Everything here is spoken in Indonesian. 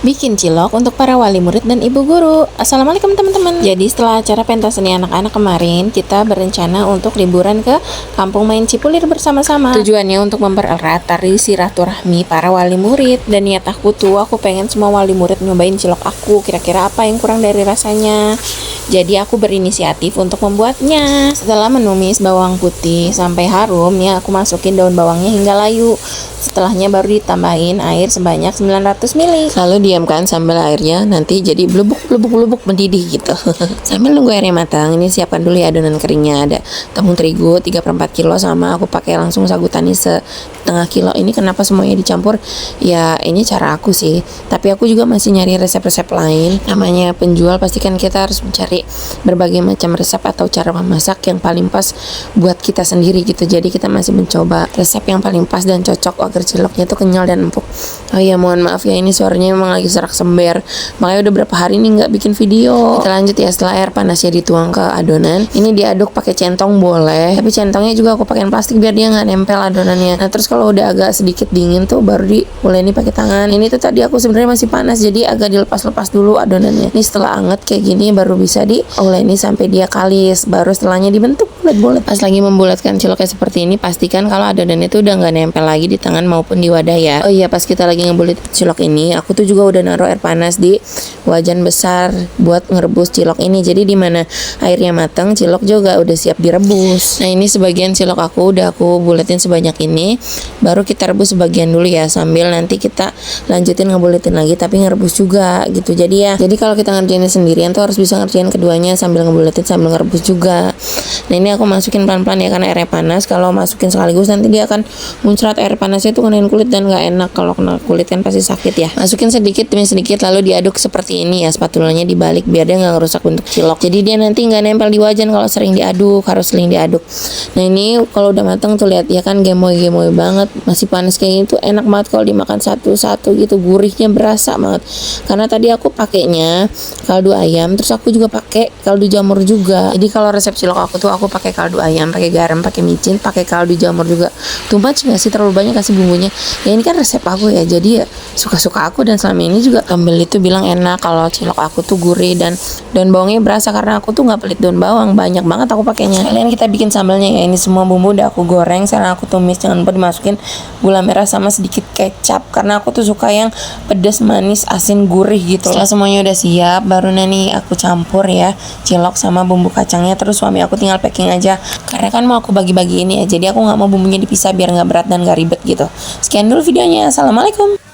bikin cilok untuk para wali murid dan ibu guru. Assalamualaikum teman-teman. Jadi setelah acara pentas seni anak-anak kemarin, kita berencana untuk liburan ke kampung main Cipulir bersama-sama. Tujuannya untuk mempererat tali silaturahmi para wali murid. Dan niat aku pengen semua wali murid nyobain cilok aku. Kira-kira apa yang kurang dari rasanya. Jadi aku berinisiatif untuk membuatnya. Setelah menumis bawang putih sampai harum ya, aku masukin daun bawangnya hingga layu. Setelahnya baru ditambahin air sebanyak 900 ml. Lalu diamkan sambil airnya nanti jadi blubuk mendidih gitu. Sambil nunggu airnya matang, ini siapkan dulu ya adonan keringnya. Ada tepung terigu 3/4 kilo, sama aku pakai langsung sagu tani setengah kilo. Ini kenapa semuanya dicampur? Ya ini cara aku sih, tapi aku juga masih nyari resep-resep lain. Namanya penjual pasti kan kita harus mencari berbagai macam resep atau cara memasak yang paling pas buat kita sendiri gitu. Jadi kita masih mencoba resep yang paling pas dan cocok agar ciloknya tuh kenyal dan empuk. Oh iya, mohon maaf ya, ini suaranya memang lagi serak sember, makanya udah berapa hari ini nggak bikin video. Kita lanjut ya. Setelah air panasnya dituang ke adonan, ini diaduk pakai centong boleh, tapi centongnya juga aku pakai plastik biar dia nggak nempel adonannya. Nah terus kalau udah agak sedikit dingin tuh baru diuleni pakai tangan. Ini tuh tadi aku sebenarnya masih panas, jadi agak dilepas-lepas dulu adonannya. Ini setelah anget kayak gini baru bisa diuleni sampai dia kalis, baru setelahnya dibentuk bulat-bulat. Pas lagi membulatkan ciloknya seperti ini, pastikan kalau adonannya itu udah nggak nempel lagi di tangan maupun di wadah ya. Oh iya, pas kita lagi ngebulit cilok ini, aku tuh juga udah naruh air panas di wajan besar buat ngerebus cilok ini. Jadi di mana airnya matang, cilok juga udah siap direbus. Nah ini sebagian cilok udah aku buletin sebanyak ini, baru kita rebus sebagian dulu ya, sambil nanti kita lanjutin ngebuletin lagi tapi ngerebus juga gitu. Jadi kalau kita ngerjainnya sendirian tuh harus bisa ngerjain keduanya sambil ngebuletin sambil ngerebus juga. Nah ini aku masukin pelan-pelan ya karena airnya panas. Kalau masukin sekaligus nanti dia akan muncrat, air panasnya itu kenain kulit dan nggak enak. Kalau kena kulit kan pasti sakit ya. Masukin sedikit demi sedikit lalu diaduk seperti ini ya, spatulanya dibalik biar dia nggak ngerusak bentuk cilok. Jadi dia nanti nggak nempel di wajan kalau sering diaduk, harus sering diaduk. Nah ini kalau udah matang tuh lihat ya kan, gemoy-gemoy banget, masih panas kayak gitu, enak banget kalau dimakan satu-satu gitu, gurihnya berasa banget. Karena tadi aku pakainya kaldu ayam, terus aku juga pakai kaldu jamur juga. Jadi kalau resep cilok aku tuh aku pakai kaldu ayam, pakai garam, pakai micin, pakai kaldu jamur juga. Too much nggak sih, terlalu banyak kasih bumbunya? Ya ini kan resep aku ya, jadi ya suka-suka aku. Dan selama ini juga pembeli itu bilang enak kalau cilok aku tuh gurih dan daun bawangnya berasa, karena aku tuh nggak pelit daun bawang, banyak banget aku pakainya. Kalian kita bikin sambalnya ya. Ini semua bumbu udah aku goreng, sekarang aku tumis. Jangan lupa dimasukin gula merah sama sedikit kecap, karena aku tuh suka yang pedas, manis, asin, gurih gitu. Setelah semuanya udah siap, baru nanti aku campur ya cilok sama bumbu kacangnya. Terus suami aku tinggal packing aja, karena kan mau aku bagi-bagi ini ya, jadi aku nggak mau bumbunya dipisah biar nggak berat dan nggak ribet gitu. Sekian dulu videonya. Assalamualaikum.